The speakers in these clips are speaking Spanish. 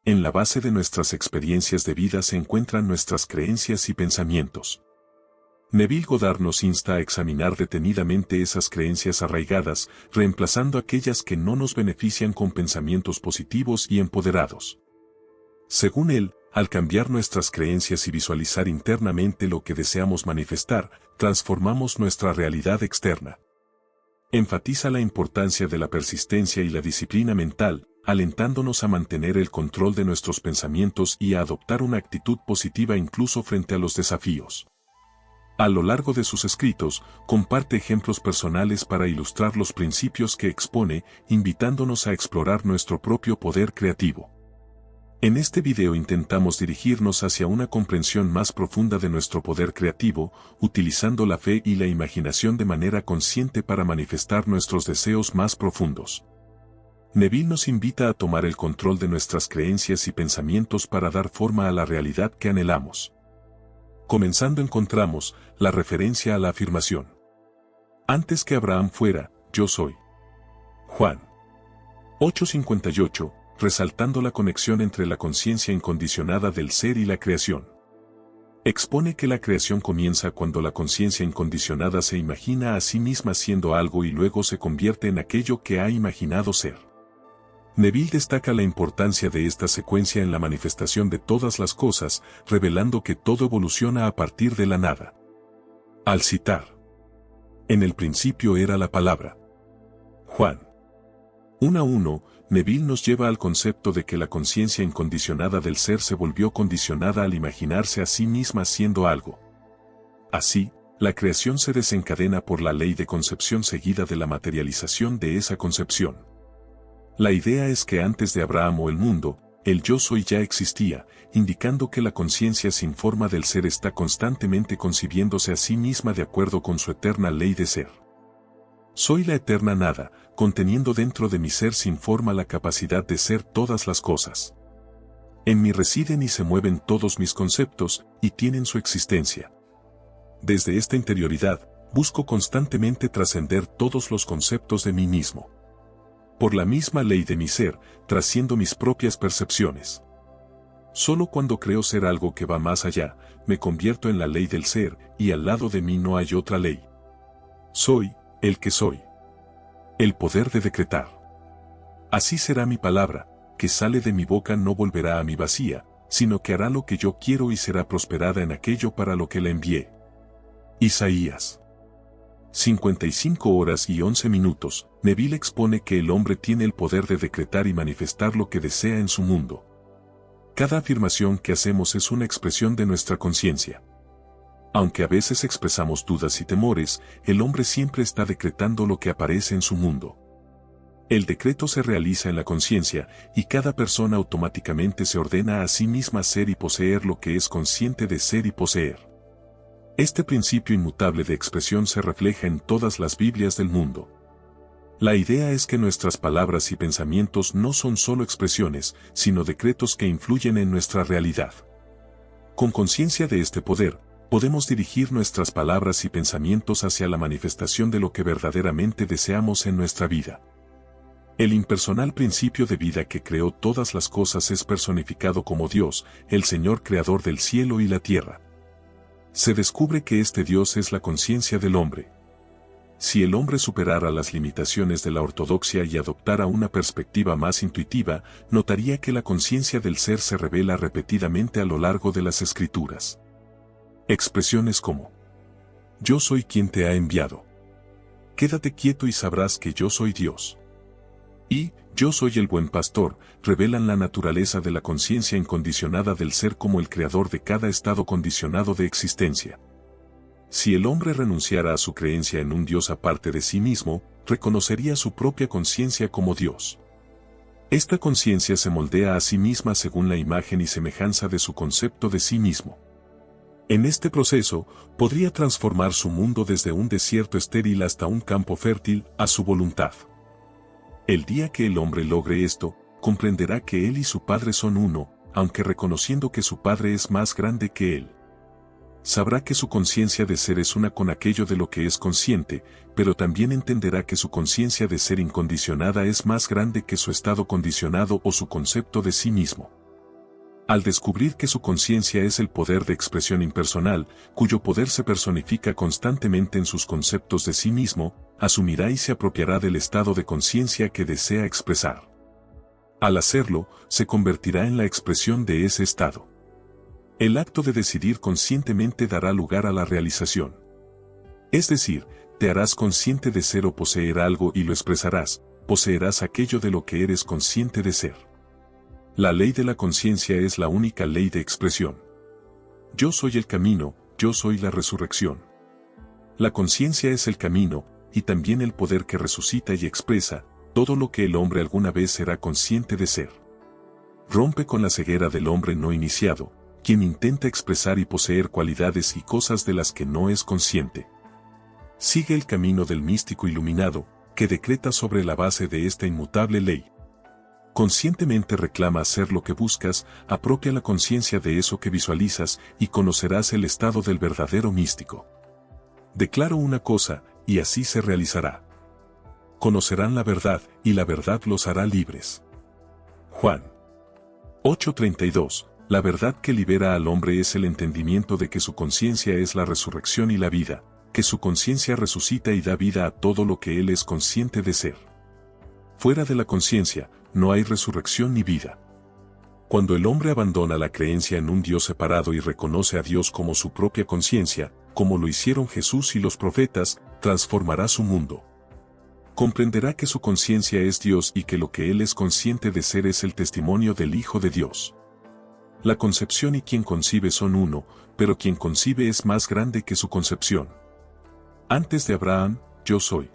En la base de nuestras experiencias de vida se encuentran nuestras creencias y pensamientos. Neville Goddard nos insta a examinar detenidamente esas creencias arraigadas, reemplazando aquellas que no nos benefician con pensamientos positivos y empoderados. Según él, al cambiar nuestras creencias y visualizar internamente lo que deseamos manifestar, transformamos nuestra realidad externa. Enfatiza la importancia de la persistencia y la disciplina mental, alentándonos a mantener el control de nuestros pensamientos y a adoptar una actitud positiva incluso frente a los desafíos. A lo largo de sus escritos, comparte ejemplos personales para ilustrar los principios que expone, invitándonos a explorar nuestro propio poder creativo. En este video intentamos dirigirnos hacia una comprensión más profunda de nuestro poder creativo, utilizando la fe y la imaginación de manera consciente para manifestar nuestros deseos más profundos. Neville nos invita a tomar el control de nuestras creencias y pensamientos para dar forma a la realidad que anhelamos. Comenzando encontramos la referencia a la afirmación. Antes que Abraham fuera, yo soy. Juan 8:58, resaltando la conexión entre la conciencia incondicionada del ser y la creación. Expone que la creación comienza cuando la conciencia incondicionada se imagina a sí misma siendo algo y luego se convierte en aquello que ha imaginado ser. Neville destaca la importancia de esta secuencia en la manifestación de todas las cosas, revelando que todo evoluciona a partir de la nada. Al citar: en el principio era la palabra. Juan 1:1, Neville nos lleva al concepto de que la conciencia incondicionada del ser se volvió condicionada al imaginarse a sí misma siendo algo. Así, la creación se desencadena por la ley de concepción seguida de la materialización de esa concepción. La idea es que antes de Abraham o el mundo, el yo soy ya existía, indicando que la conciencia sin forma del ser está constantemente concibiéndose a sí misma de acuerdo con su eterna ley de ser. Soy la eterna nada, conteniendo dentro de mi ser sin forma la capacidad de ser todas las cosas. En mí residen y se mueven todos mis conceptos, y tienen su existencia. Desde esta interioridad, busco constantemente trascender todos los conceptos de mí mismo. Por la misma ley de mi ser, trasciendo mis propias percepciones. Solo cuando creo ser algo que va más allá, me convierto en la ley del ser, y al lado de mí no hay otra ley. Soy el que soy. El poder de decretar. Así será mi palabra, que sale de mi boca no volverá a mi vacía, sino que hará lo que yo quiero y será prosperada en aquello para lo que la envié. Isaías 55:11. Neville expone que el hombre tiene el poder de decretar y manifestar lo que desea en su mundo. Cada afirmación que hacemos es una expresión de nuestra conciencia. Aunque a veces expresamos dudas y temores, el hombre siempre está decretando lo que aparece en su mundo. El decreto se realiza en la conciencia, y cada persona automáticamente se ordena a sí misma ser y poseer lo que es consciente de ser y poseer. Este principio inmutable de expresión se refleja en todas las Biblias del mundo. La idea es que nuestras palabras y pensamientos no son solo expresiones, sino decretos que influyen en nuestra realidad. Con conciencia de este poder, podemos dirigir nuestras palabras y pensamientos hacia la manifestación de lo que verdaderamente deseamos en nuestra vida. El impersonal principio de vida que creó todas las cosas es personificado como Dios, el Señor creador del cielo y la tierra. Se descubre que este Dios es la conciencia del hombre. Si el hombre superara las limitaciones de la ortodoxia y adoptara una perspectiva más intuitiva, notaría que la conciencia del ser se revela repetidamente a lo largo de las Escrituras. Expresiones como: yo soy quien te ha enviado. Quédate quieto y sabrás que yo soy Dios. Y yo soy el buen pastor, revelan la naturaleza de la conciencia incondicionada del ser como el creador de cada estado condicionado de existencia. Si el hombre renunciara a su creencia en un Dios aparte de sí mismo, reconocería su propia conciencia como Dios. Esta conciencia se moldea a sí misma según la imagen y semejanza de su concepto de sí mismo. En este proceso, podría transformar su mundo desde un desierto estéril hasta un campo fértil, a su voluntad. El día que el hombre logre esto, comprenderá que él y su Padre son uno, aunque reconociendo que su Padre es más grande que él. Sabrá que su conciencia de ser es una con aquello de lo que es consciente, pero también entenderá que su conciencia de ser incondicionada es más grande que su estado condicionado o su concepto de sí mismo. Al descubrir que su conciencia es el poder de expresión impersonal, cuyo poder se personifica constantemente en sus conceptos de sí mismo, asumirá y se apropiará del estado de conciencia que desea expresar. Al hacerlo, se convertirá en la expresión de ese estado. El acto de decidir conscientemente dará lugar a la realización. Es decir, te harás consciente de ser o poseer algo y lo expresarás, poseerás aquello de lo que eres consciente de ser. La ley de la conciencia es la única ley de expresión. Yo soy el camino, yo soy la resurrección. La conciencia es el camino, y también el poder que resucita y expresa todo lo que el hombre alguna vez será consciente de ser. Rompe con la ceguera del hombre no iniciado, quien intenta expresar y poseer cualidades y cosas de las que no es consciente. Sigue el camino del místico iluminado, que decreta sobre la base de esta inmutable ley. Conscientemente reclama hacer lo que buscas, apropia la conciencia de eso que visualizas y conocerás el estado del verdadero místico. Declaro una cosa, y así se realizará. Conocerán la verdad, y la verdad los hará libres. Juan 8:32. La verdad que libera al hombre es el entendimiento de que su conciencia es la resurrección y la vida, que su conciencia resucita y da vida a todo lo que él es consciente de ser. Fuera de la conciencia, no hay resurrección ni vida. Cuando el hombre abandona la creencia en un Dios separado y reconoce a Dios como su propia conciencia, como lo hicieron Jesús y los profetas, transformará su mundo. Comprenderá que su conciencia es Dios y que lo que él es consciente de ser es el testimonio del Hijo de Dios. La concepción y quien concibe son uno, pero quien concibe es más grande que su concepción. Antes de Abraham, yo soy.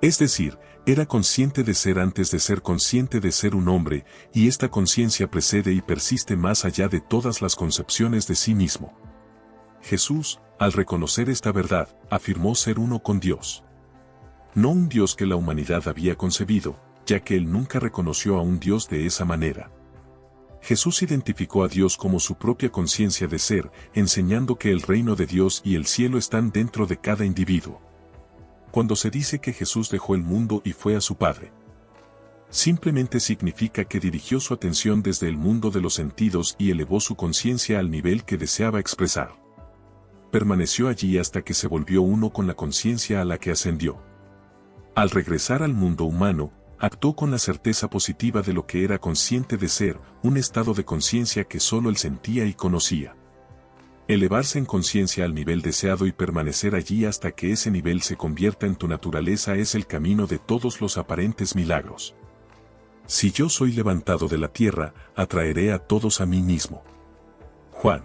Es decir, era consciente de ser antes de ser consciente de ser un hombre, y esta conciencia precede y persiste más allá de todas las concepciones de sí mismo. Jesús, al reconocer esta verdad, afirmó ser uno con Dios. No un Dios que la humanidad había concebido, ya que él nunca reconoció a un Dios de esa manera. Jesús identificó a Dios como su propia conciencia de ser, enseñando que el reino de Dios y el cielo están dentro de cada individuo. Cuando se dice que Jesús dejó el mundo y fue a su Padre, simplemente significa que dirigió su atención desde el mundo de los sentidos y elevó su conciencia al nivel que deseaba expresar. Permaneció allí hasta que se volvió uno con la conciencia a la que ascendió. Al regresar al mundo humano, actuó con la certeza positiva de lo que era consciente de ser, un estado de conciencia que solo él sentía y conocía. Elevarse en conciencia al nivel deseado y permanecer allí hasta que ese nivel se convierta en tu naturaleza es el camino de todos los aparentes milagros. Si yo soy levantado de la tierra, atraeré a todos a mí mismo. Juan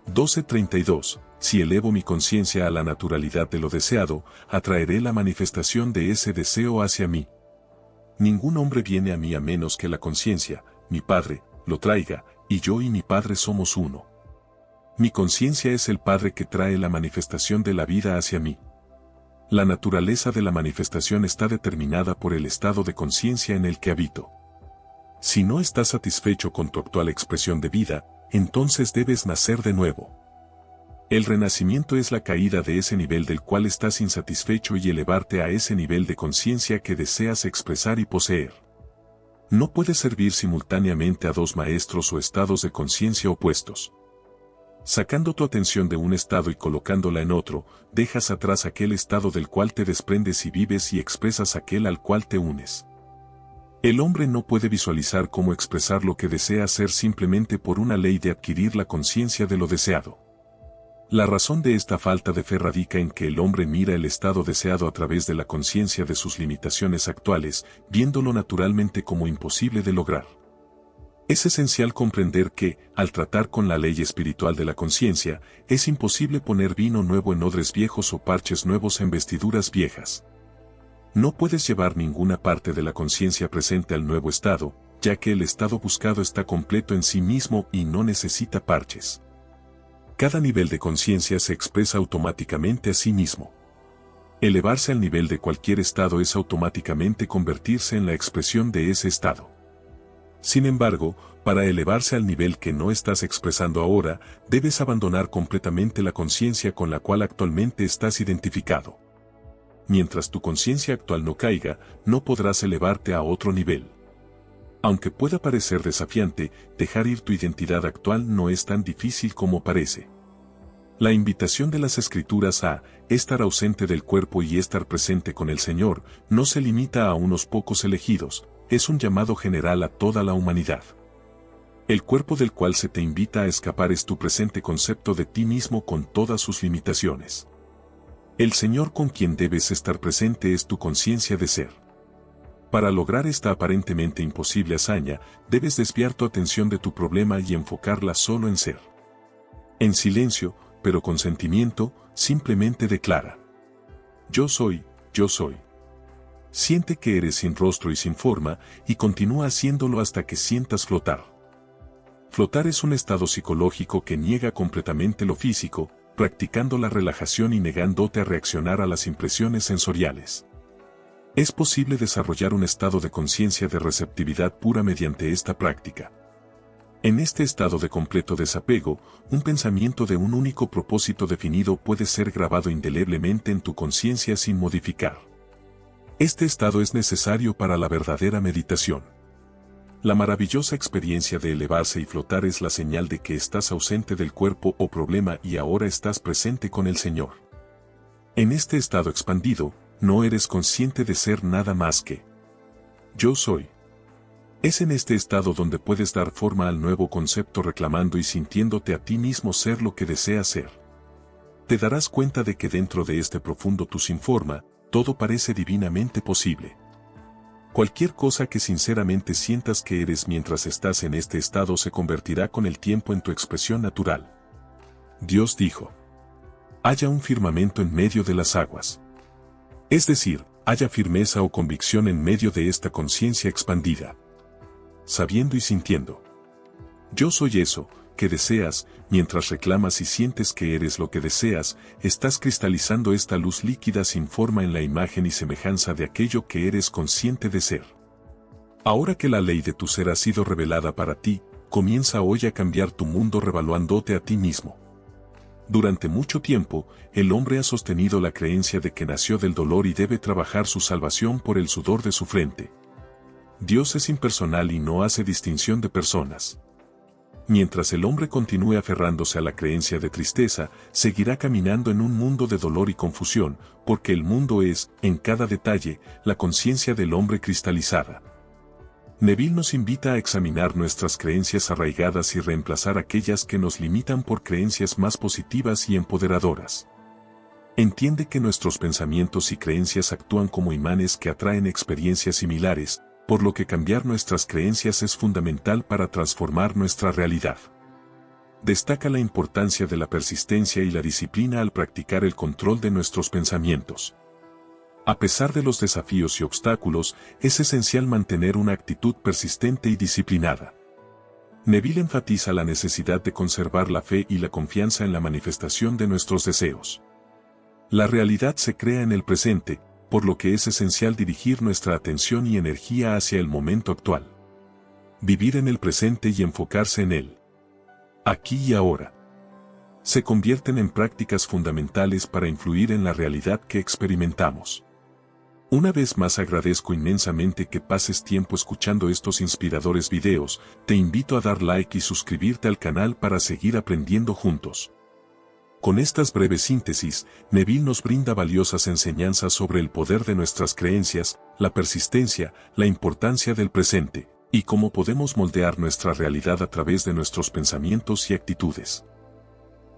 12:32. Si elevo mi conciencia a la naturalidad de lo deseado, atraeré la manifestación de ese deseo hacia mí. Ningún hombre viene a mí a menos que la conciencia, mi Padre, lo traiga, y yo y mi Padre somos uno. Mi conciencia es el Padre que trae la manifestación de la vida hacia mí. La naturaleza de la manifestación está determinada por el estado de conciencia en el que habito. Si no estás satisfecho con tu actual expresión de vida, entonces debes nacer de nuevo. El renacimiento es la caída de ese nivel del cual estás insatisfecho y elevarte a ese nivel de conciencia que deseas expresar y poseer. No puedes servir simultáneamente a dos maestros o estados de conciencia opuestos. Sacando tu atención de un estado y colocándola en otro, dejas atrás aquel estado del cual te desprendes y vives y expresas aquel al cual te unes. El hombre no puede visualizar cómo expresar lo que desea hacer simplemente por una ley de adquirir la conciencia de lo deseado. La razón de esta falta de fe radica en que el hombre mira el estado deseado a través de la conciencia de sus limitaciones actuales, viéndolo naturalmente como imposible de lograr. Es esencial comprender que, al tratar con la ley espiritual de la conciencia, es imposible poner vino nuevo en odres viejos o parches nuevos en vestiduras viejas. No puedes llevar ninguna parte de la conciencia presente al nuevo estado, ya que el estado buscado está completo en sí mismo y no necesita parches. Cada nivel de conciencia se expresa automáticamente a sí mismo. Elevarse al nivel de cualquier estado es automáticamente convertirse en la expresión de ese estado. Sin embargo, para elevarse al nivel que no estás expresando ahora, debes abandonar completamente la conciencia con la cual actualmente estás identificado. Mientras tu conciencia actual no caiga, no podrás elevarte a otro nivel. Aunque pueda parecer desafiante, dejar ir tu identidad actual no es tan difícil como parece. La invitación de las Escrituras a estar ausente del cuerpo y estar presente con el Señor no se limita a unos pocos elegidos, es un llamado general a toda la humanidad. El cuerpo del cual se te invita a escapar es tu presente concepto de ti mismo con todas sus limitaciones. El Señor con quien debes estar presente es tu conciencia de ser. Para lograr esta aparentemente imposible hazaña, debes desviar tu atención de tu problema y enfocarla solo en ser. En silencio, pero con sentimiento, simplemente declara: yo soy, yo soy. Siente que eres sin rostro y sin forma, y continúa haciéndolo hasta que sientas flotar. Flotar es un estado psicológico que niega completamente lo físico, practicando la relajación y negándote a reaccionar a las impresiones sensoriales. Es posible desarrollar un estado de conciencia de receptividad pura mediante esta práctica. En este estado de completo desapego, un pensamiento de un único propósito definido puede ser grabado indeleblemente en tu conciencia sin modificar. Este estado es necesario para la verdadera meditación. La maravillosa experiencia de elevarse y flotar es la señal de que estás ausente del cuerpo o problema y ahora estás presente con el Señor. En este estado expandido, no eres consciente de ser nada más que yo soy. Es en este estado donde puedes dar forma al nuevo concepto reclamando y sintiéndote a ti mismo ser lo que deseas ser. Te darás cuenta de que dentro de este profundo tú sin forma, todo parece divinamente posible. Cualquier cosa que sinceramente sientas que eres mientras estás en este estado se convertirá con el tiempo en tu expresión natural. Dios dijo: haya un firmamento en medio de las aguas. Es decir, haya firmeza o convicción en medio de esta conciencia expandida. Sabiendo y sintiendo. Yo soy eso que deseas, mientras reclamas y sientes que eres lo que deseas, estás cristalizando esta luz líquida sin forma en la imagen y semejanza de aquello que eres consciente de ser. Ahora que la ley de tu ser ha sido revelada para ti, comienza hoy a cambiar tu mundo revaluándote a ti mismo. Durante mucho tiempo, el hombre ha sostenido la creencia de que nació del dolor y debe trabajar su salvación por el sudor de su frente. Dios es impersonal y no hace distinción de personas. Mientras el hombre continúe aferrándose a la creencia de tristeza, seguirá caminando en un mundo de dolor y confusión, porque el mundo es, en cada detalle, la conciencia del hombre cristalizada. Neville nos invita a examinar nuestras creencias arraigadas y reemplazar aquellas que nos limitan por creencias más positivas y empoderadoras. Entiende que nuestros pensamientos y creencias actúan como imanes que atraen experiencias similares, por lo que cambiar nuestras creencias es fundamental para transformar nuestra realidad. Destaca la importancia de la persistencia y la disciplina al practicar el control de nuestros pensamientos. A pesar de los desafíos y obstáculos, es esencial mantener una actitud persistente y disciplinada. Neville enfatiza la necesidad de conservar la fe y la confianza en la manifestación de nuestros deseos. La realidad se crea en el presente, por lo que es esencial dirigir nuestra atención y energía hacia el momento actual. Vivir en el presente y enfocarse en él. Aquí y ahora. Se convierten en prácticas fundamentales para influir en la realidad que experimentamos. Una vez más agradezco inmensamente que pases tiempo escuchando estos inspiradores videos, te invito a dar like y suscribirte al canal para seguir aprendiendo juntos. Con estas breves síntesis, Neville nos brinda valiosas enseñanzas sobre el poder de nuestras creencias, la persistencia, la importancia del presente, y cómo podemos moldear nuestra realidad a través de nuestros pensamientos y actitudes.